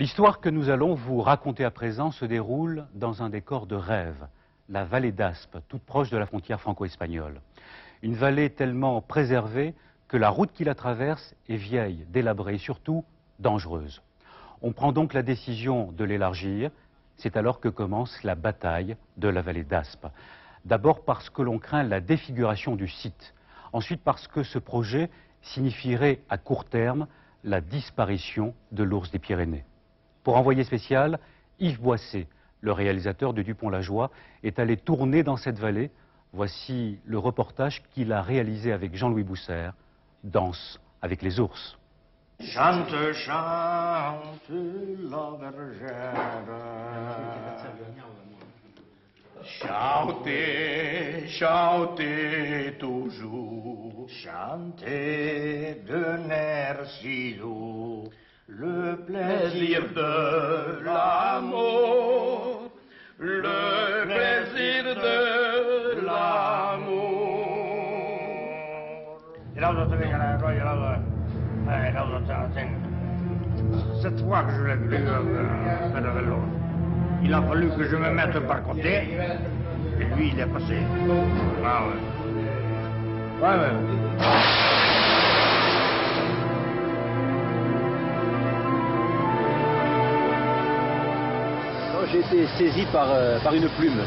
L'histoire que nous allons vous raconter à présent se déroule dans un décor de rêve, la vallée d'Aspe, toute proche de la frontière franco-espagnole. Une vallée tellement préservée que la route qui la traverse est vieille, délabrée et surtout dangereuse. On prend donc la décision de l'élargir. C'est alors que commence la bataille de la vallée d'Aspe. D'abord parce que l'on craint la défiguration du site. Ensuite parce que ce projet signifierait à court terme la disparition de l'ours des Pyrénées. Pour Envoyé spécial, Yves Boisset, le réalisateur de Dupont-la-Joie, est allé tourner dans cette vallée. Voici le reportage qu'il a réalisé avec Jean-Louis Bousser, Danse avec les ours. Chante, chante la bergère. Chantez, chantez toujours. Chantez de nerfs si doux. Le plaisir de l'amour. Le plaisir de l'amour. Cette fois que je l'ai vu faire le vélo, il a fallu que je me mette par côté, et lui il est passé. Ah ouais. Ouais, ouais. J'ai été saisi par une plume.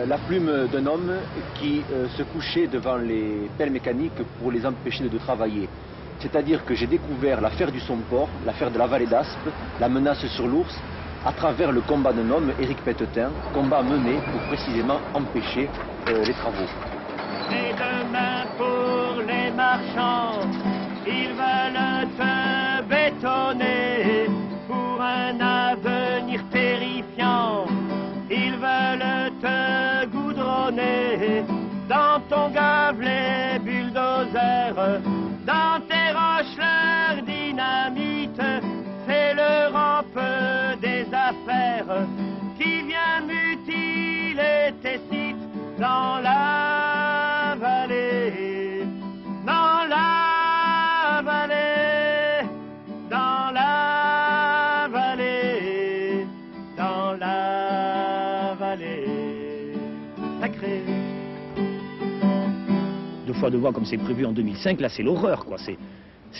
La plume d'un homme qui se couchait devant les pelles mécaniques pour les empêcher de travailler. C'est-à-dire que j'ai découvert l'affaire du Somport, l'affaire de la vallée d'Aspe, la menace sur l'ours, à travers le combat d'un homme, Éric Pettetin, combat mené pour précisément empêcher les travaux. Et demain pour les marchands, ils veulent te bétonner pour un avenir terrifiant. Ils veulent te goudronner dans ton gave les bulldozers, dans tes roches leur dynamite. C'est l'Europe des affaires qui vient mutiler tes sites dans la vallée, dans la vallée, dans la vallée, dans la vallée sacrée. Deux fois de voie comme c'est prévu en 2005, là c'est l'horreur quoi.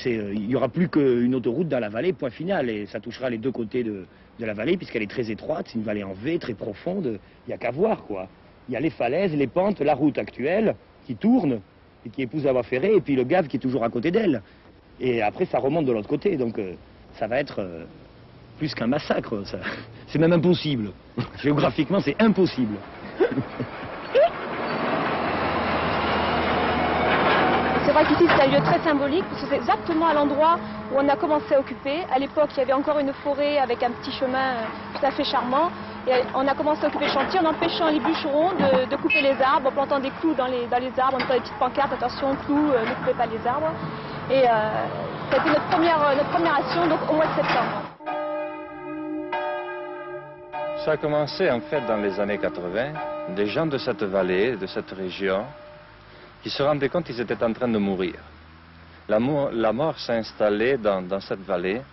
Il n'y aura plus qu'une autoroute dans la vallée, point final, et ça touchera les deux côtés de la vallée puisqu'elle est très étroite, c'est une vallée en V, très profonde, il n'y a qu'à voir quoi. Il y a les falaises, les pentes, la route actuelle qui tourne et qui épouse la voie ferrée, et puis le gave qui est toujours à côté d'elle. Et après ça remonte de l'autre côté, donc ça va être plus qu'un massacre, ça. C'est même impossible. Géographiquement c'est impossible. C'est vrai qu'ici c'est un lieu très symbolique parce que c'est exactement à l'endroit où on a commencé à occuper. À l'époque, il y avait encore une forêt avec un petit chemin tout à fait charmant. Et on a commencé à occuper le chantier en empêchant les bûcherons de couper les arbres, en plantant des clous dans les arbres, en mettant des petites pancartes, attention, clous, ne coupez pas les arbres. Et ça a été notre première action donc au mois de septembre. Ça a commencé en fait dans les années 80, des gens de cette vallée, de cette région, qui se rendaient compte qu'ils étaient en train de mourir. La mort s'est installée dans cette vallée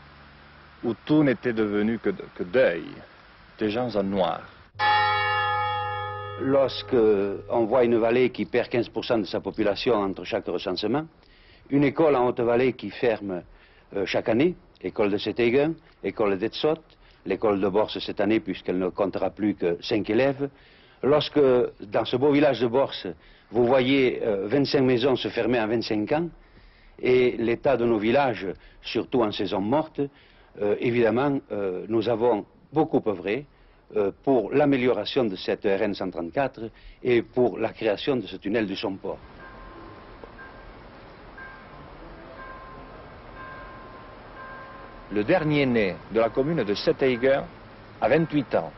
où tout n'était devenu que deuil, des gens en noir. Lorsqu'on voit une vallée qui perd 15% de sa population entre chaque recensement, une école en Haute-Vallée qui ferme chaque année, école de Setegen, école d'Etsot, l'école de Borse cette année puisqu'elle ne comptera plus que 5 élèves, lorsque dans ce beau village de Borse, vous voyez 25 maisons se fermer en 25 ans, et l'état de nos villages, surtout en saison morte, évidemment, nous avons beaucoup œuvré pour l'amélioration de cette RN 134 et pour la création de ce tunnel du Somport. Le dernier né de la commune de Seteiger a 28 ans,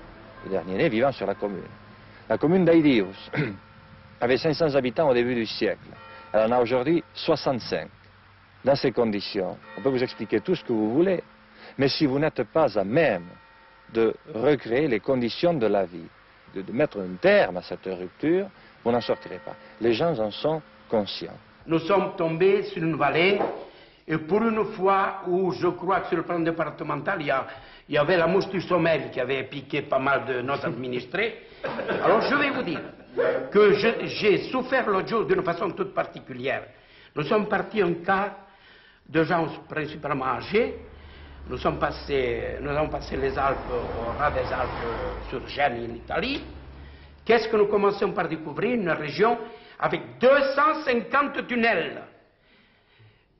le dernier né vivant sur la commune. La commune d'Aïdius avait 500 habitants au début du siècle. Elle en a aujourd'hui 65. Dans ces conditions, on peut vous expliquer tout ce que vous voulez, mais si vous n'êtes pas à même de recréer les conditions de la vie, de mettre un terme à cette rupture, vous n'en sortirez pas. Les gens en sont conscients. Nous sommes tombés sur une vallée Et pour une fois où je crois que sur le plan départemental, il y avait la mouche du sommeil qui avait piqué pas mal de nos administrés. Alors je vais vous dire que j'ai souffert l'autre jour d'une façon toute particulière. Nous sommes partis en car de gens principalement âgés. Nous avons passé les Alpes, au ras des Alpes sur Gênes en Italie. Qu'est-ce que nous commençons par découvrir? Une région avec 250 tunnels.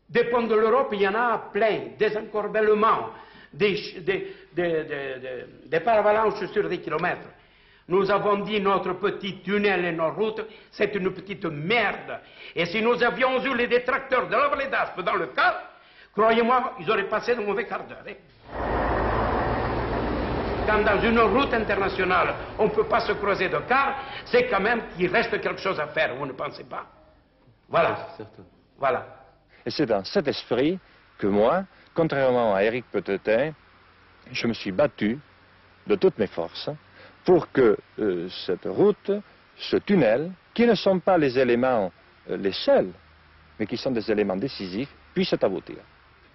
Des ponts de l'Europe, il y en a plein, des encorbellements, des paravalanches sur des kilomètres. Nous avons dit notre petit tunnel et nos routes, c'est une petite merde. Et si nous avions eu les détracteurs de la vallée d'Aspe dans le cas, croyez-moi, ils auraient passé de mauvais quart d'heure. Quand dans une route internationale, on ne peut pas se croiser de car, c'est quand même qu'il reste quelque chose à faire, vous ne pensez pas? Voilà. Voilà. Et c'est dans cet esprit que moi, contrairement à Éric Petetin, je me suis battu de toutes mes forces pour que cette route, ce tunnel, qui ne sont pas les éléments les seuls, mais qui sont des éléments décisifs, puissent aboutir.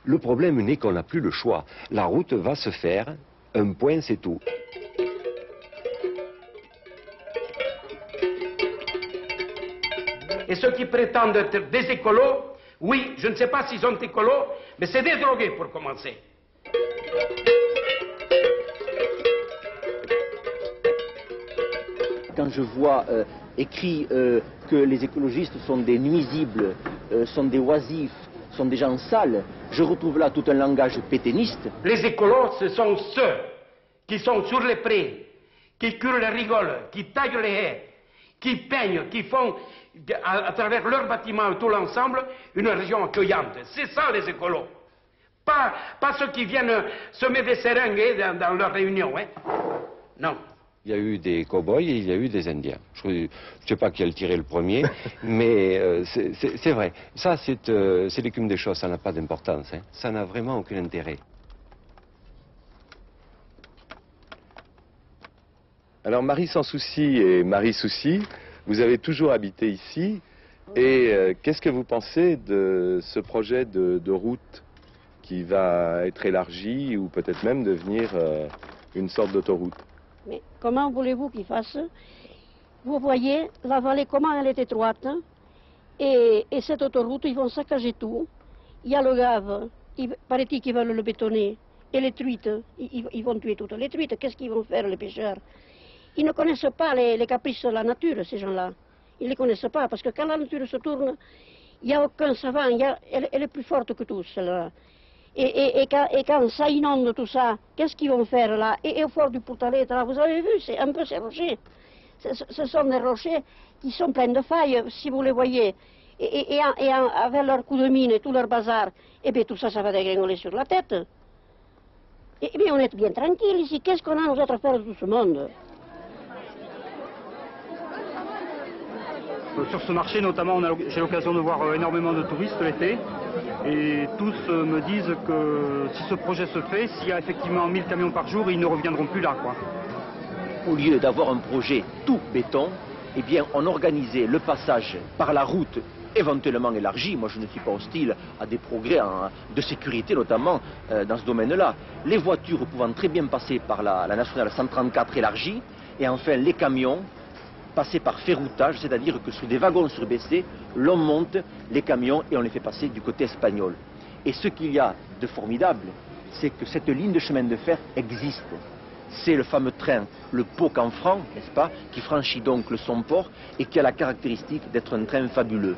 Le problème n'est qu'on n'a plus le choix. La route va se faire, un point c'est tout. Et ceux qui prétendent être des écolos, oui, je ne sais pas s'ils sont écolos, mais c'est des drogués pour commencer. Quand je vois écrit que les écologistes sont des nuisibles, sont des oisifs, sont des gens sales, je retrouve là tout un langage pétainiste. Les écolos, ce sont ceux qui sont sur les prés, qui curent les rigoles, qui taillent les haies, qui peignent, qui font, à travers leurs bâtiments et tout l'ensemble, une région accueillante. C'est ça les écolos. Pas ceux qui viennent semer des seringues dans leurs réunions. Hein. Non. Il y a eu des cow-boys et il y a eu des Indiens. Je ne sais pas qui a tiré le premier, mais c'est vrai. Ça, c'est l'écume des choses, ça n'a pas d'importance. Hein. Ça n'a vraiment aucun intérêt. Alors Marie Sans Souci et Marie Souci, vous avez toujours habité ici. Et qu'est-ce que vous pensez de ce projet de route qui va être élargi ou peut-être même devenir une sorte d'autoroute? Mais comment voulez-vous qu'ils fassent? Vous voyez, la vallée, comment elle est étroite, hein? Et cette autoroute, ils vont saccager tout. Il y a le Gave, paraît-il qu'ils veulent le bétonner. Et les truites, ils vont tuer toutes les truites. Qu'est-ce qu'ils vont faire, les pêcheurs? Ils ne connaissent pas les caprices de la nature, ces gens-là. Ils ne les connaissent pas, parce que quand la nature se tourne, il n'y a aucun savant, elle est plus forte que tous, celle-là. Et quand ça inonde tout ça, qu'est-ce qu'ils vont faire là? Et au fort du Portalet, là, vous avez vu, c'est un peu ces rochers. Ce sont des rochers qui sont pleins de failles, si vous les voyez. Et avec leurs coups de mine et tout leur bazar, et bien tout ça, ça va dégringoler sur la tête. Et bien on est bien tranquille ici. Qu'est-ce qu'on a nous autres à faire de tout ce monde? Sur ce marché, notamment, j'ai l'occasion de voir énormément de touristes l'été. Et tous me disent que si ce projet se fait, s'il y a effectivement 1000 camions par jour, ils ne reviendront plus là, quoi. Au lieu d'avoir un projet tout béton, eh bien, on organisait le passage par la route éventuellement élargie. Moi, je ne suis pas hostile à des progrès de sécurité, notamment dans ce domaine-là. Les voitures pouvant très bien passer par la nationale 134 élargie, et enfin les camions passer par ferroutage, c'est-à-dire que sous des wagons surbaissés, l'on monte les camions et on les fait passer du côté espagnol. Et ce qu'il y a de formidable, c'est que cette ligne de chemin de fer existe. C'est le fameux train, le Pau-Canfranc, n'est-ce pas, qui franchit donc le Somport et qui a la caractéristique d'être un train fabuleux.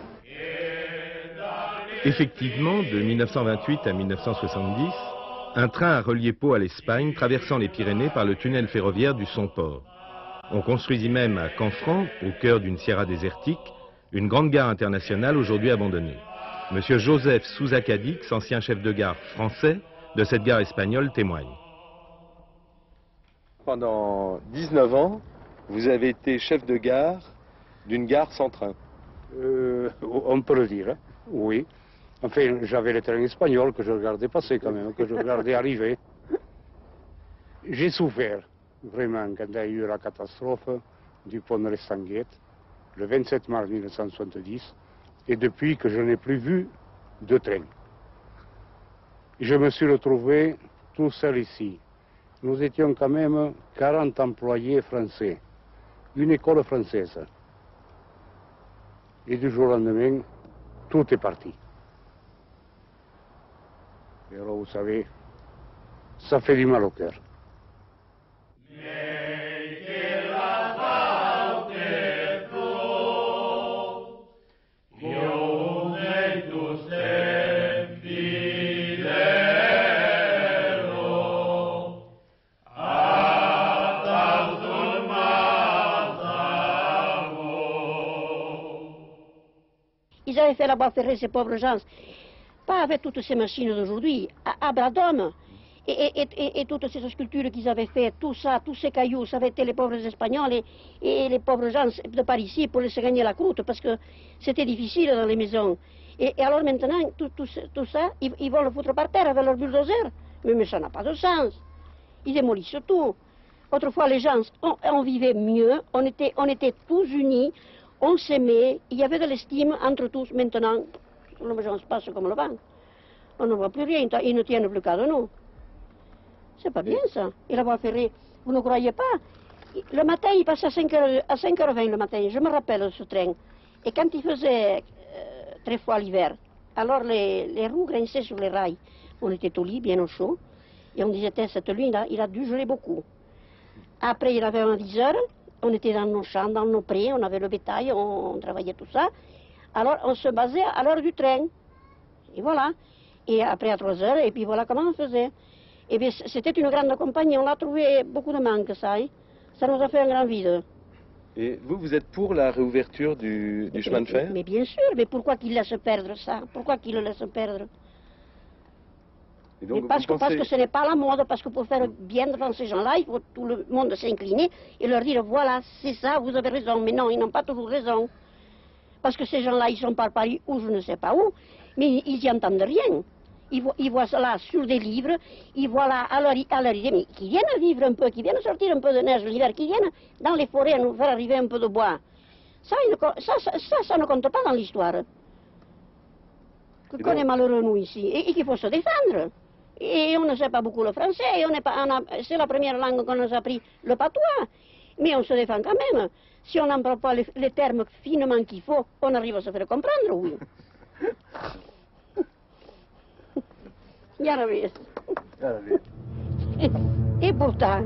Effectivement, de 1928 à 1970, un train a relié Pau à l'Espagne, traversant les Pyrénées par le tunnel ferroviaire du Somport. On construisit même à Canfranc, au cœur d'une sierra désertique, une grande gare internationale aujourd'hui abandonnée. Monsieur Joseph Souza-Cadix, ancien chef de gare français de cette gare espagnole, témoigne. Pendant 19 ans, vous avez été chef de gare d'une gare sans train. On peut le dire, hein? Oui. Enfin, j'avais les trains espagnols que je regardais passer quand même, que je regardais arriver. J'ai souffert. Vraiment, quand il y a eu la catastrophe du pont de l'Estanguette, le 27 mars 1970, et depuis que je n'ai plus vu de train. Je me suis retrouvé tout seul ici. Nous étions quand même 40 employés français, une école française. Et du jour au lendemain, tout est parti. Et alors, vous savez, ça fait du mal au cœur. Ils avaient fait la voie ferrée, ces pauvres gens, pas avec toutes ces machines d'aujourd'hui, à bras d'hommes. Et toutes ces sculptures qu'ils avaient fait, tout ça, tous ces cailloux, ça avait été les pauvres Espagnols et les pauvres gens de par ici pour se gagner la croûte, parce que c'était difficile dans les maisons. Et alors maintenant, tout ça, ils vont le foutre par terre avec leur bulldozer. Mais ça n'a pas de sens. Ils démolissent tout. Autrefois, les gens, on vivait mieux, on était tous unis, on s'aimait, il y avait de l'estime entre tous. Maintenant, les gens se passent comme le vent. On ne voit plus rien, ils ne tiennent plus qu'à de nous. C'est pas bien ça. Et la voie ferrée, vous ne croyez pas? Le matin, il passait à 5h20 le matin, je me rappelle de ce train. Et quand il faisait très froid l'hiver, alors les roues grinçaient sur les rails. On était au lit, bien au chaud, et on disait, cette nuit-là, il a dû geler beaucoup. Après, il avait un 10h, on était dans nos champs, dans nos prés, on avait le bétail, on travaillait tout ça. Alors, on se basait à l'heure du train. Et voilà. Et après, à 3h, et puis voilà comment on faisait. Et bien, c'était une grande compagnie, on a trouvé beaucoup de manque, ça. Hein. Ça nous a fait un grand vide. Et vous êtes pour la réouverture du chemin de fer? Mais bien sûr, mais pourquoi qu'ils laissent perdre ça? Pourquoi qu'ils le laissent perdre? Et donc, parce que ce n'est pas la mode, parce que pour faire bien devant ces gens-là, il faut tout le monde s'incliner et leur dire, voilà, c'est ça, vous avez raison. Mais non, ils n'ont pas toujours raison. Parce que ces gens-là, ils sont par Paris ou je ne sais pas où, mais ils n'y entendent rien. Ils voient cela sur des livres, ils voient là à leur idée, mais qui viennent vivre un peu, qui viennent sortir un peu de neige l'hiver, qui viennent dans les forêts nous faire arriver un peu de bois. Ça ne compte pas dans l'histoire. Qu'on est malheureux nous ici, et qu'il faut se défendre. Et on ne sait pas beaucoup le français, c'est la première langue qu'on nous a appris, le patois. Mais on se défend quand même. Si on n'emploie pas les termes finement qu'il faut, on arrive à se faire comprendre, oui. Ya lo ves. Et pourtant.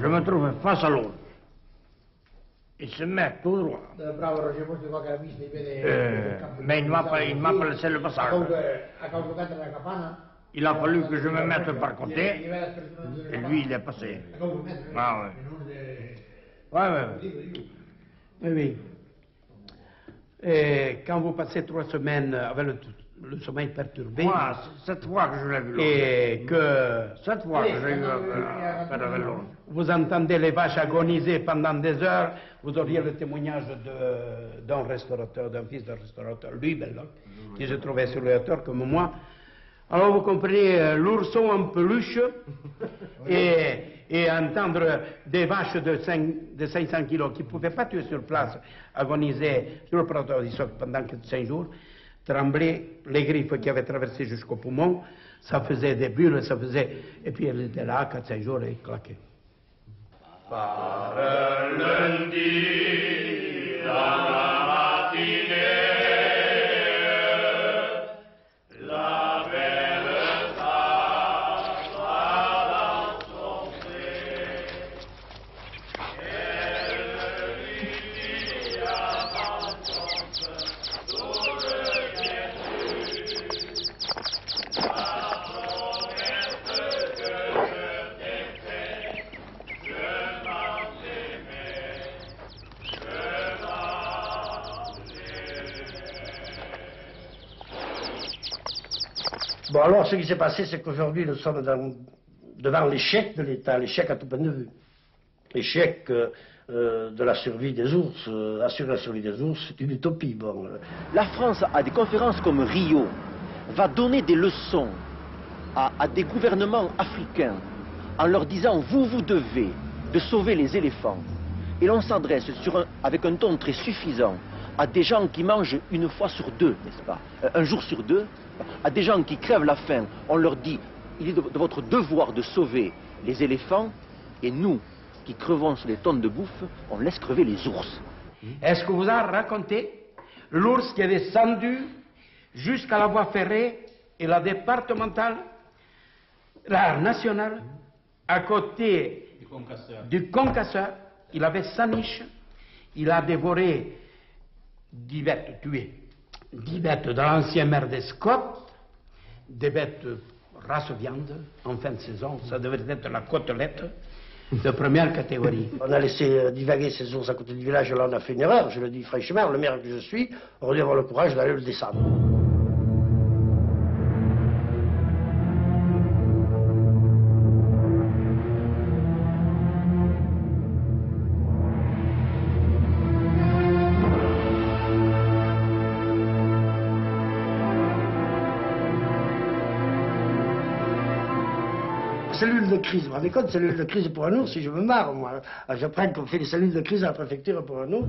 Je me trouve face à l'autre. Il se met tout droit. Mais il m'a pas laissé le passage. Il a fallu que je me mette par côté, et lui, il est passé. Ah Oui. Et quand vous passez 3 semaines avec le sommeil perturbé... Moi, cette fois que je l'ai vu. Et que... Cette fois que j'ai eu à faire avec l'autre. Vous entendez les vaches agoniser pendant des heures, vous auriez le témoignage d'un restaurateur, d'un fils de restaurateur, lui, Belloc, qui se trouvait sur le hauteur comme moi. Alors vous comprenez, l'ourson en peluche et entendre des vaches de 500 kilos qui ne pouvaient pas tuer sur place, agoniser sur le plateau d'Issoc pendant 5 jours, trembler, les griffes qui avaient traversé jusqu'au poumon, ça faisait des bulles, ça faisait... Et puis elle était là, 4-5 jours, et claquait. Par lundi, la matinée, la belle femme va dans son pré. Elle lui dit avant son tout le bien la promesse que je t'ai faite, je m'en aimais, je m'en Bon, alors, ce qui s'est passé, c'est qu'aujourd'hui, nous sommes devant l'échec de l'État, l'échec à tout point de vue. L'échec de la survie des ours. Assurer la survie des ours, c'est une utopie. Bon. La France, à des conférences comme Rio, va donner des leçons à des gouvernements africains en leur disant « vous devez de sauver les éléphants ». Et l'on s'adresse avec un ton très suffisant à des gens qui mangent une fois sur deux, n'est-ce pas, un jour sur deux, à des gens qui crèvent la faim, on leur dit « il est de votre devoir de sauver les éléphants » et nous, qui crevons sur les tonnes de bouffe, on laisse crever les ours. Est-ce que vous avez raconté l'ours qui avait descendu jusqu'à la voie ferrée et la départementale, la nationale, à côté du concasseur? Il avait sa niche, il a dévoré 10 bêtes tuées, 10 bêtes de l'ancien maire des Scott, des bêtes race viande en fin de saison, ça devait être la côtelette de première catégorie. On a laissé divaguer ces ours à côté du village, là on a fait une erreur, je le dis franchement, le maire que je suis aurait dû avoir le courage d'aller le descendre. Cellule de crise, vous vous rendez compte, cellule de crise pour un ours, si je me marre, moi. J'apprends qu'on fait des cellules de crise à la préfecture pour un ours.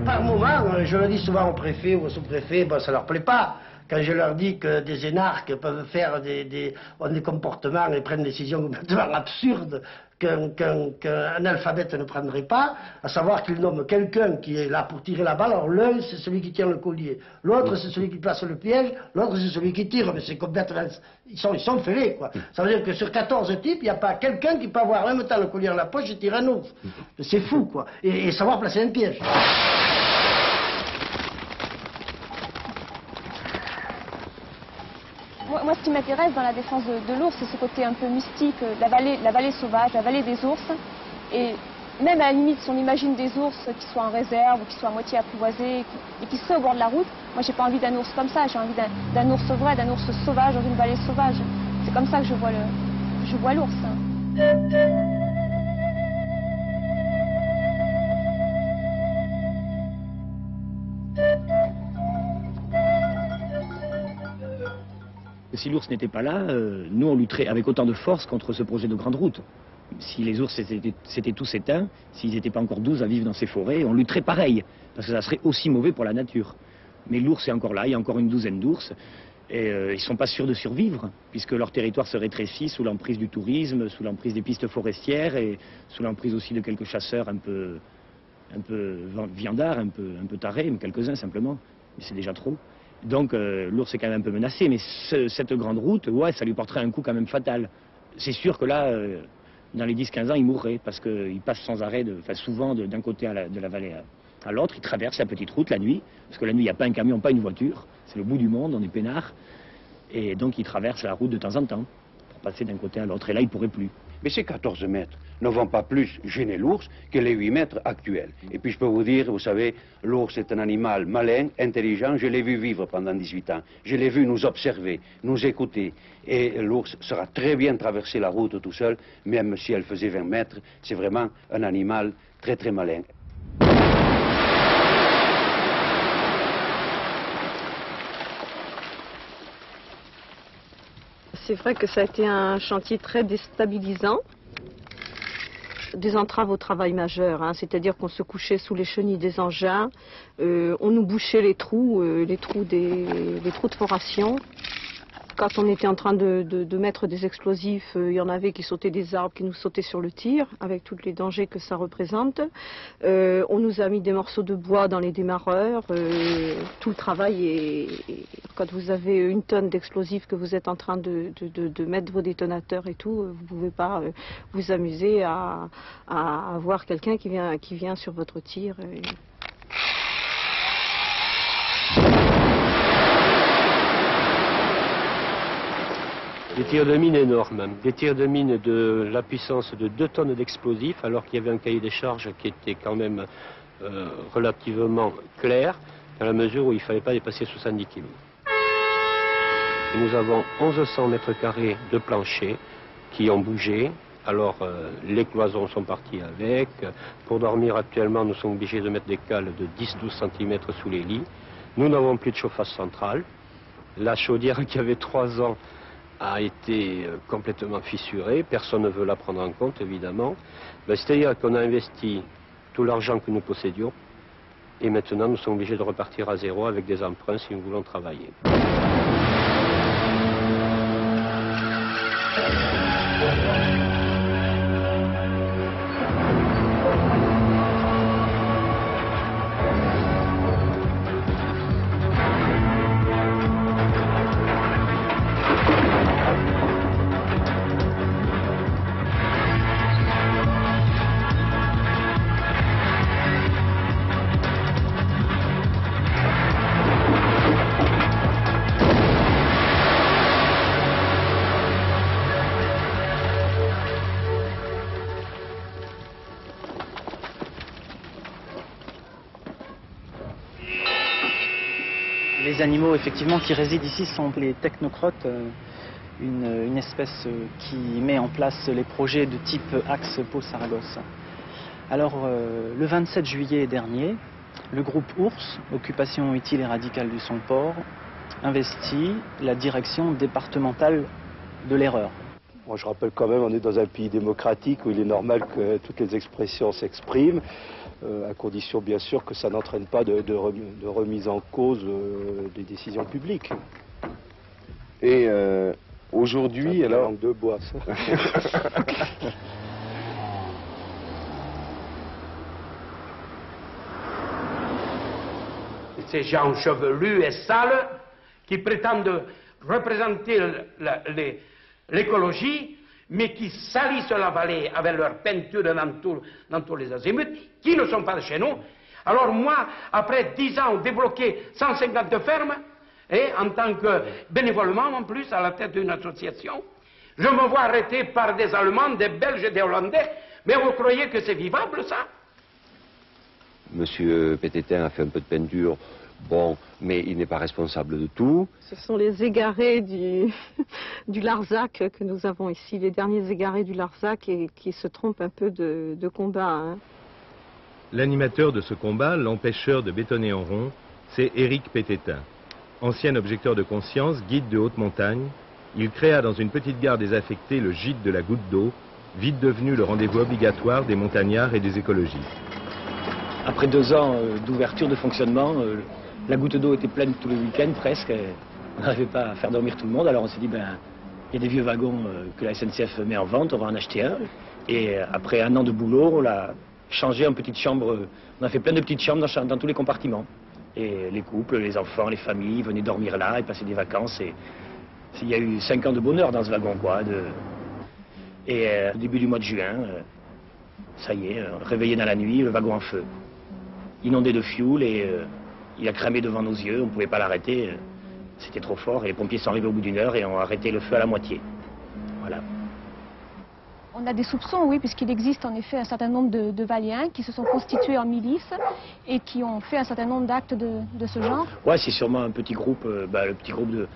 Par moment, je le dis souvent au préfet ou au sous-préfet, bon, ça leur plaît pas. Quand je leur dis que des énarques peuvent faire ont des comportements et prennent des décisions complètement absurdes qu'un alphabète ne prendrait pas, à savoir qu'ils nomment quelqu'un qui est là pour tirer la balle. Alors l'un, c'est celui qui tient le collier, l'autre, c'est celui qui place le piège, l'autre, c'est celui qui tire. Mais c'est complètement... Ils sont fêlés, quoi. Ça veut dire que sur 14 types, il n'y a pas quelqu'un qui peut avoir en même temps le collier dans la poche et tirer un ours. C'est fou, quoi. Et savoir placer un piège. Moi, ce qui m'intéresse dans la défense de l'ours, c'est ce côté un peu mystique, la vallée sauvage, la vallée des ours. Et même à la limite, si on imagine des ours qui soient en réserve ou qui soient à moitié apprivoisés et qui seraient au bord de la route, moi, j'ai pas envie d'un ours comme ça. J'ai envie d'un ours vrai, d'un ours sauvage dans une vallée sauvage. C'est comme ça que je vois l'ours. Si l'ours n'était pas là, nous on lutterait avec autant de force contre ce projet de grande route. Si les ours s'étaient tous éteints, s'ils n'étaient pas encore 12 à vivre dans ces forêts, on lutterait pareil, parce que ça serait aussi mauvais pour la nature. Mais l'ours est encore là, il y a encore une douzaine d'ours, et ils ne sont pas sûrs de survivre, puisque leur territoire se rétrécit sous l'emprise du tourisme, sous l'emprise des pistes forestières, et sous l'emprise aussi de quelques chasseurs un peu viandards, un peu tarés, mais quelques-uns simplement, mais c'est déjà trop. Donc l'ours est quand même un peu menacé, mais cette grande route, ouais, ça lui porterait un coup quand même fatal. C'est sûr que là, dans les 10-15 ans, il mourrait, parce qu'il passe sans arrêt, souvent d'un côté de la vallée à l'autre, il traverse la petite route la nuit, parce que la nuit, il n'y a pas un camion, pas une voiture, c'est le bout du monde, on est peinard, et donc il traverse la route de temps en temps, pour passer d'un côté à l'autre, et là, il ne pourrait plus. Mais ces 14 mètres ne vont pas plus gêner l'ours que les 8 mètres actuels. Et puis je peux vous dire, vous savez, l'ours est un animal malin, intelligent, je l'ai vu vivre pendant 18 ans. Je l'ai vu nous observer, nous écouter. Et l'ours sera très bien traverser la route tout seul, même si elle faisait 20 mètres. C'est vraiment un animal très très malin. C'est vrai que ça a été un chantier très déstabilisant, des entraves au travail majeur, hein, c'est-à-dire qu'on se couchait sous les chenilles des engins, on nous bouchait les trous de foration. Quand on était en train de mettre des explosifs, il y en avait qui sautaient des arbres, qui nous sautaient sur le tir, avec tous les dangers que ça représente. On nous a mis des morceaux de bois dans les démarreurs. Tout le travail est... Quand vous avez une tonne d'explosifs que vous êtes en train de mettre vos détonateurs et tout, vous ne pouvez pas vous amuser à avoir quelqu'un qui vient sur votre tir. Des tirs de mine énormes, des tirs de mine de la puissance de 2 tonnes d'explosifs, alors qu'il y avait un cahier des charges qui était quand même relativement clair, dans la mesure où il ne fallait pas dépasser 70 kg. Et nous avons 1100 mètres carrés de plancher qui ont bougé. Alors les cloisons sont parties avec. Pour dormir actuellement, nous sommes obligés de mettre des cales de 10-12 cm sous les lits. Nous n'avons plus de chauffage central. La chaudière qui avait 3 ans a été complètement fissurée. Personne ne veut la prendre en compte, évidemment. C'est-à-dire qu'on a investi tout l'argent que nous possédions. Et maintenant, nous sommes obligés de repartir à zéro avec des emprunts si nous voulons travailler. Les animaux effectivement qui résident ici sont les technocrotes, une espèce qui met en place les projets de type axe Pau-Saragosse. Alors le 27 juillet dernier, le groupe Ours, Occupation utile et radicale du Somport, investit la direction départementale de l'erreur. Moi, je rappelle quand même, on est dans un pays démocratique où il est normal que toutes les expressions s'expriment, à condition bien sûr que ça n'entraîne pas de remise en cause des décisions publiques. Et aujourd'hui, alors... de bois, ça. Ces gens chevelus et sales qui prétendent représenter l'écologie, mais qui salissent la vallée avec leur peinture dans tous les azimuts, qui ne sont pas de chez nous. Alors moi, après 10 ans, débloqué 150 fermes, et en tant que bénévolement en plus, à la tête d'une association, je me vois arrêté par des Allemands, des Belges et des Hollandais. Mais vous croyez que c'est vivable, ça? Monsieur Pététin a fait un peu de peinture, bon, mais il n'est pas responsable de tout. Ce sont les égarés du Larzac que nous avons ici, les derniers égarés du Larzac et qui se trompent un peu de combat. Hein. L'animateur de ce combat, l'empêcheur de bétonner en rond, c'est Éric Pététin. Ancien objecteur de conscience, guide de haute montagne, il créa dans une petite gare désaffectée le gîte de la Goutte d'eau, vite devenu le rendez-vous obligatoire des montagnards et des écologistes. Après 2 ans d'ouverture, de fonctionnement, la Goutte d'eau était pleine tous les week-ends presque. On n'arrivait pas à faire dormir tout le monde, alors on s'est dit, ben, il y a des vieux wagons que la SNCF met en vente, on va en acheter un. Et après 1 an de boulot, on l'a changé en petite chambre. On a fait plein de petites chambres dans tous les compartiments. Et les couples, les enfants, les familles venaient dormir là et passer des vacances. Et il y a eu 5 ans de bonheur dans ce wagon, quoi. Et au début du mois de juin, ça y est, réveillé dans la nuit, le wagon en feu. Inondé de fioul et il a cramé devant nos yeux, on ne pouvait pas l'arrêter. C'était trop fort et les pompiers sont arrivés au bout d'1 heure et ont arrêté le feu à la moitié. Voilà. On a des soupçons, oui, puisqu'il existe en effet un certain nombre de Valéens qui se sont constitués en milice et qui ont fait un certain nombre d'actes de ce genre. Ouais, c'est sûrement un petit groupe, le petit groupe de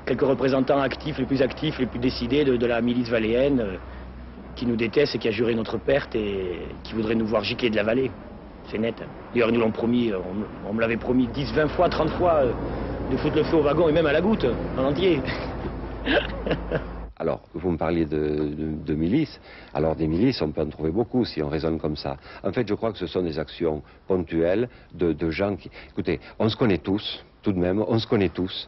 quelques représentants actifs, les plus décidés de la milice valéenne, qui nous déteste et qui a juré notre perte et qui voudrait nous voir gicler de la vallée. C'est net. D'ailleurs, ils nous l'ont promis, on me l'avait promis 10, 20 fois, 30 fois, de foutre le feu au wagon et même à la goutte, en entier. Alors, vous me parliez de milices. Alors, des milices, on peut en trouver beaucoup si on raisonne comme ça. En fait, je crois que ce sont des actions ponctuelles de gens qui... Écoutez, on se connaît tous, tout de même, on se connaît tous.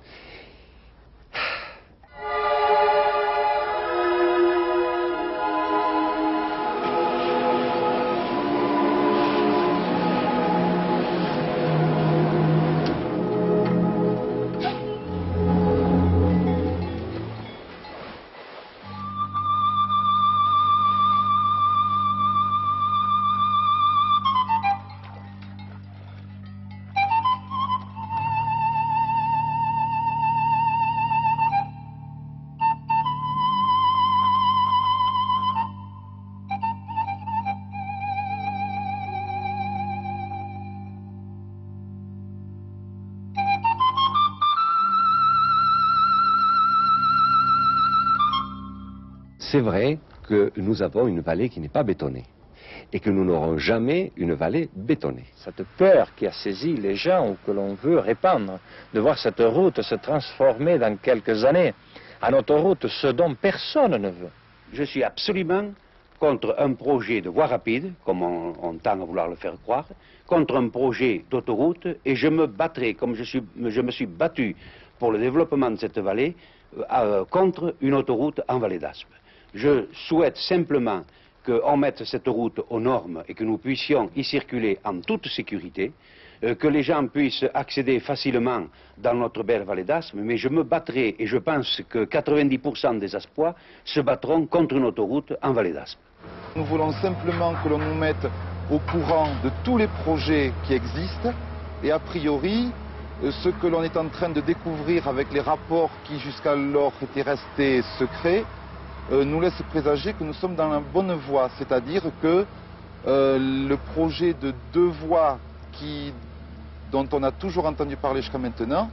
C'est vrai que nous avons une vallée qui n'est pas bétonnée. et que nous n'aurons jamais une vallée bétonnée. Cette peur qui a saisi les gens ou que l'on veut répandre, de voir cette route se transformer dans quelques années en autoroute, ce dont personne ne veut. Je suis absolument contre un projet de voie rapide, comme on tend à vouloir le faire croire, contre un projet d'autoroute, et je me battrai, comme je me suis battu pour le développement de cette vallée, contre une autoroute en vallée d'Aspe. Je souhaite simplement qu'on mette cette route aux normes et que nous puissions y circuler en toute sécurité, que les gens puissent accéder facilement dans notre belle vallée d'Aspe, mais je me battrai, et je pense que 90% des Aspois se battront contre une autoroute en vallée d'Aspe. Nous voulons simplement que l'on nous mette au courant de tous les projets qui existent, et a priori, ce que l'on est en train de découvrir avec les rapports qui jusqu'alors étaient restés secrets, nous laisse présager que nous sommes dans la bonne voie, c'est-à-dire que le projet de 2 voies dont on a toujours entendu parler jusqu'à maintenant,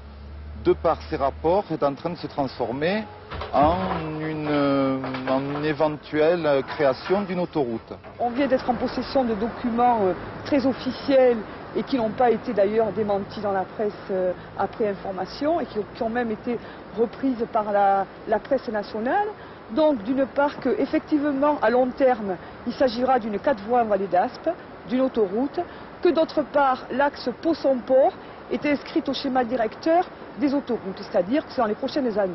de par ces rapports, est en train de se transformer en une éventuelle création d'une autoroute. On vient d'être en possession de documents très officiels et qui n'ont pas été d'ailleurs démentis dans la presse après information et qui ont même été reprises par la presse nationale. Donc d'une part qu'effectivement à long terme il s'agira d'une 4 voies en vallée d'Aspe, d'une autoroute, que d'autre part l'axe Pau-Somport est inscrit au schéma directeur des autoroutes, c'est-à-dire que c'est dans les prochaines années.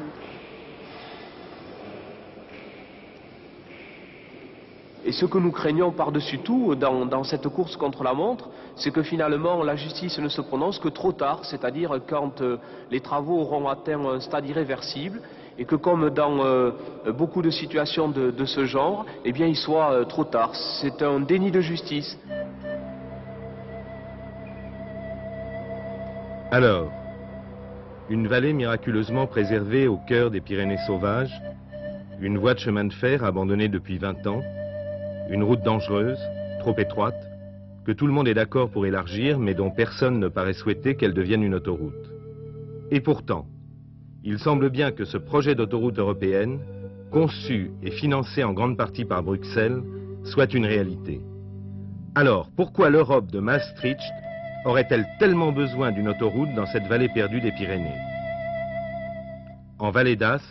Et ce que nous craignons par-dessus tout dans cette course contre la montre, c'est que finalement la justice ne se prononce que trop tard, c'est-à-dire quand les travaux auront atteint un stade irréversible, et que comme dans beaucoup de situations de ce genre, eh bien il soit trop tard. C'est un déni de justice. Alors, une vallée miraculeusement préservée au cœur des Pyrénées sauvages, une voie de chemin de fer abandonnée depuis 20 ans, une route dangereuse, trop étroite, que tout le monde est d'accord pour élargir, mais dont personne ne paraît souhaiter qu'elle devienne une autoroute. Et pourtant, il semble bien que ce projet d'autoroute européenne, conçu et financé en grande partie par Bruxelles, soit une réalité. Alors, pourquoi l'Europe de Maastricht aurait-elle tellement besoin d'une autoroute dans cette vallée perdue des Pyrénées? En vallée d'Aspe,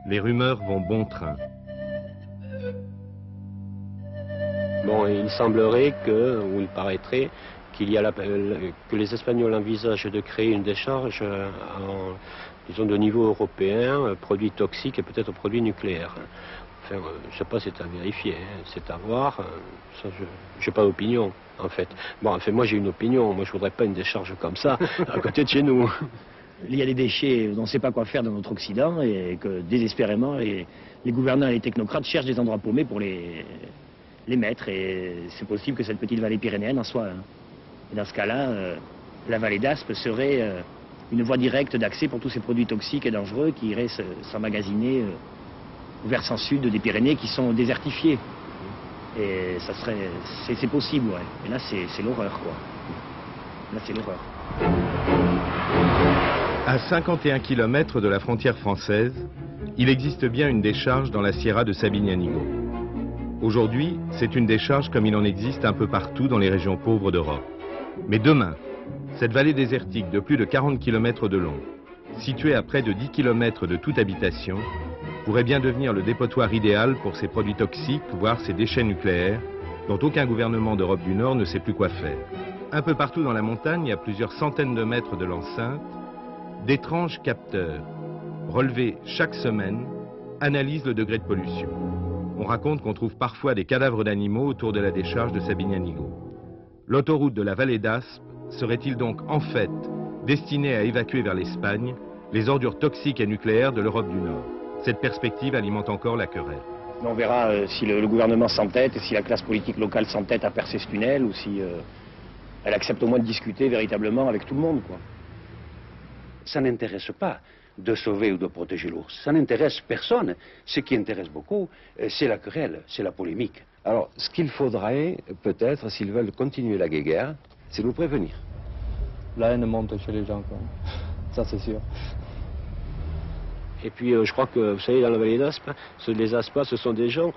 les rumeurs vont bon train. Bon, il semblerait que, ou il paraîtrait, que les Espagnols envisagent de créer une décharge disons de niveau européen, produits toxiques et peut-être produits nucléaires. Enfin, je ne sais pas, c'est à vérifier, hein, c'est à voir. Ça, je n'ai pas d'opinion, en fait. Bon, enfin, moi j'ai une opinion. Moi, je ne voudrais pas une décharge comme ça à côté de chez nous. Il y a des déchets dont on ne sait pas quoi faire dans notre Occident et que désespérément les gouvernants et les technocrates cherchent des endroits paumés pour les mettre. Et c'est possible que cette petite vallée pyrénéenne en soit un. Et dans ce cas-là, la vallée d'Aspe serait une voie directe d'accès pour tous ces produits toxiques et dangereux qui iraient s'emmagasiner au versant sud des Pyrénées qui sont désertifiés. Et ça serait, c'est possible, ouais. Et là, c'est l'horreur, quoi. Là, c'est l'horreur. À 51 km de la frontière française, il existe bien une décharge dans la Sierra de Sabignanigo. Aujourd'hui, c'est une décharge comme il en existe un peu partout dans les régions pauvres d'Europe. Mais demain, cette vallée désertique de plus de 40 km de long, située à près de 10 km de toute habitation, pourrait bien devenir le dépotoir idéal pour ces produits toxiques, voire ces déchets nucléaires, dont aucun gouvernement d'Europe du Nord ne sait plus quoi faire. Un peu partout dans la montagne, à plusieurs centaines de mètres de l'enceinte, d'étranges capteurs, relevés chaque semaine, analysent le degré de pollution. On raconte qu'on trouve parfois des cadavres d'animaux autour de la décharge de Sabignanigo. L'autoroute de la vallée d'Aspe serait-il donc en fait destinée à évacuer vers l'Espagne les ordures toxiques et nucléaires de l'Europe du Nord? Cette perspective alimente encore la querelle. On verra si le gouvernement s'entête et si la classe politique locale s'entête à percer ce tunnel ou si elle accepte au moins de discuter véritablement avec tout le monde, quoi. Ça n'intéresse pas de sauver ou de protéger l'ours. Ça n'intéresse personne. Ce qui intéresse beaucoup, c'est la querelle, c'est la polémique. Alors, ce qu'il faudrait, peut-être, s'ils veulent continuer la guéguerre, c'est nous prévenir. La haine monte chez les gens, quoi. Ça, c'est sûr. Et puis je crois que, vous savez, dans la vallée d'Aspe, les Aspas, ce sont des gens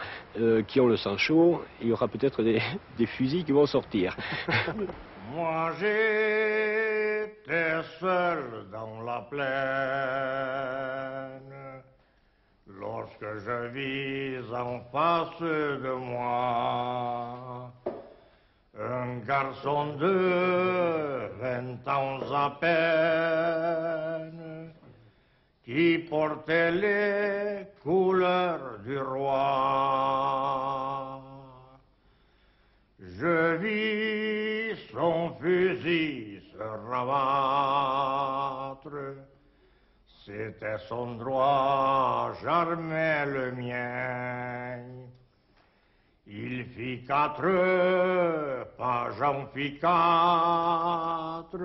qui ont le sang chaud. Il y aura peut-être des fusils qui vont sortir. Moi j'étais seul dans la plaine lorsque je vis en face de moi un garçon de 20 ans à peine qui portait les couleurs du roi. Je vis son fusil se rabattre, c'était son droit, j'armais le mien. Il fit 4 pas, j'en fis 4.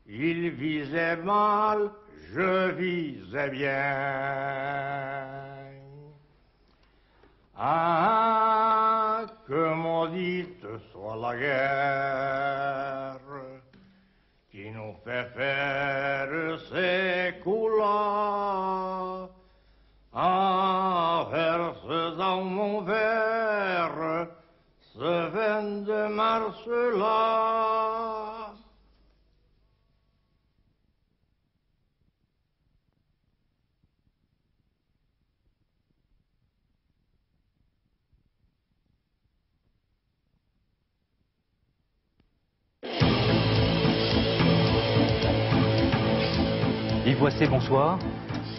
Il visait mal, je visais bien. Ah, que maudite soit la guerre qui nous fait faire ces coups-là. Ah, verse dans mon verre ce 22 mars-là. Yves Boisset, bonsoir.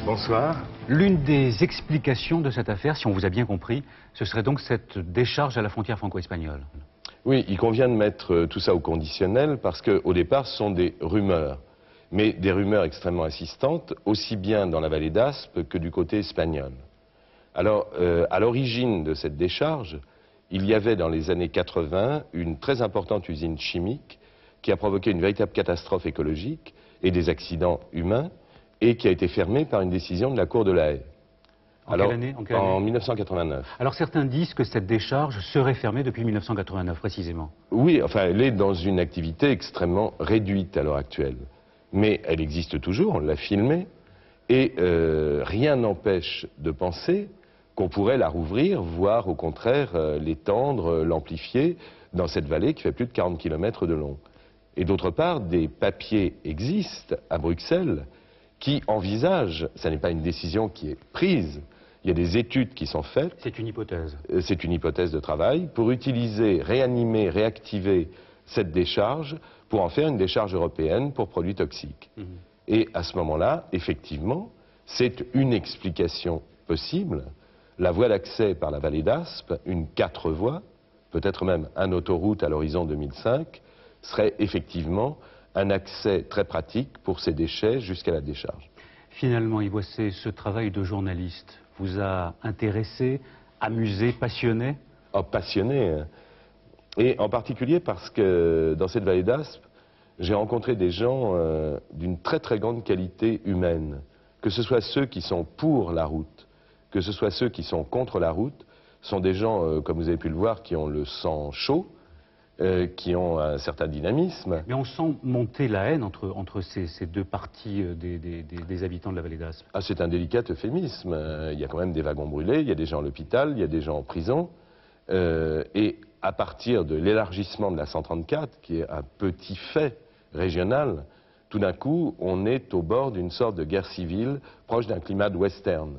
Bonsoir. L'une des explications de cette affaire, si on vous a bien compris, ce serait donc cette décharge à la frontière franco-espagnole. Oui, il convient de mettre tout ça au conditionnel parce qu'au départ, ce sont des rumeurs. Mais des rumeurs extrêmement insistantes, aussi bien dans la vallée d'Aspe que du côté espagnol. Alors, à l'origine de cette décharge, il y avait dans les années 80 une très importante usine chimique qui a provoqué une véritable catastrophe écologique et des accidents humains, et qui a été fermée par une décision de la Cour de la Haye. En quelle année ? En 1989. Alors certains disent que cette décharge serait fermée depuis 1989, précisément. Oui, enfin, elle est dans une activité extrêmement réduite à l'heure actuelle. Mais elle existe toujours, on l'a filmée, et rien n'empêche de penser qu'on pourrait la rouvrir, voire au contraire l'étendre, l'amplifier, dans cette vallée qui fait plus de 40 km de long. Et d'autre part, des papiers existent à Bruxelles qui envisagent, ça n'est pas une décision qui est prise, il y a des études qui sont faites. C'est une hypothèse. C'est une hypothèse de travail pour utiliser, réanimer, réactiver cette décharge pour en faire une décharge européenne pour produits toxiques. Et à ce moment-là, effectivement, c'est une explication possible. La voie d'accès par la vallée d'Aspe, une 4 voies, peut-être même une autoroute à l'horizon 2005, serait effectivement un accès très pratique pour ces déchets jusqu'à la décharge. Finalement, Yves Boisset, ce travail de journaliste vous a intéressé, amusé, passionné ? Oh, passionné, hein. Et en particulier parce que dans cette vallée d'Aspe, j'ai rencontré des gens d'une très très grande qualité humaine, que ce soit ceux qui sont pour la route, que ce soit ceux qui sont contre la route, sont des gens, comme vous avez pu le voir, qui ont le sang chaud, qui ont un certain dynamisme. Mais on sent monter la haine entre ces deux parties des habitants de la vallée d'Aspe. Ah, c'est un délicat euphémisme. Il y a quand même des wagons brûlés, il y a des gens à l'hôpital, il y a des gens en prison. Et à partir de l'élargissement de la 134, qui est un petit fait régional, tout d'un coup, on est au bord d'une sorte de guerre civile proche d'un climat de western.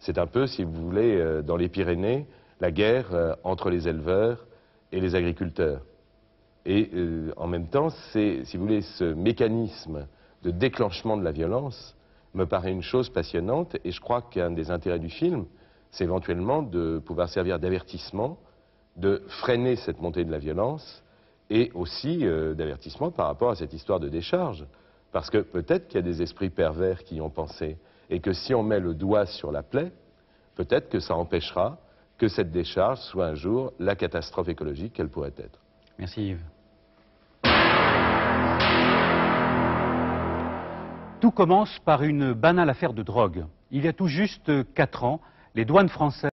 C'est un peu, si vous voulez, dans les Pyrénées, la guerre entre les éleveurs et les agriculteurs. Et en même temps, c'est, si vous voulez, ce mécanisme de déclenchement de la violence me paraît une chose passionnante, et je crois qu'un des intérêts du film, c'est éventuellement de pouvoir servir d'avertissement, de freiner cette montée de la violence, et aussi d'avertissement par rapport à cette histoire de décharge. Parce que peut-être qu'il y a des esprits pervers qui y ont pensé, et que si on met le doigt sur la plaie, peut-être que ça empêchera que cette décharge soit un jour la catastrophe écologique qu'elle pourrait être. Merci Yves. Tout commence par une banale affaire de drogue. Il y a tout juste 4 ans, les douanes françaises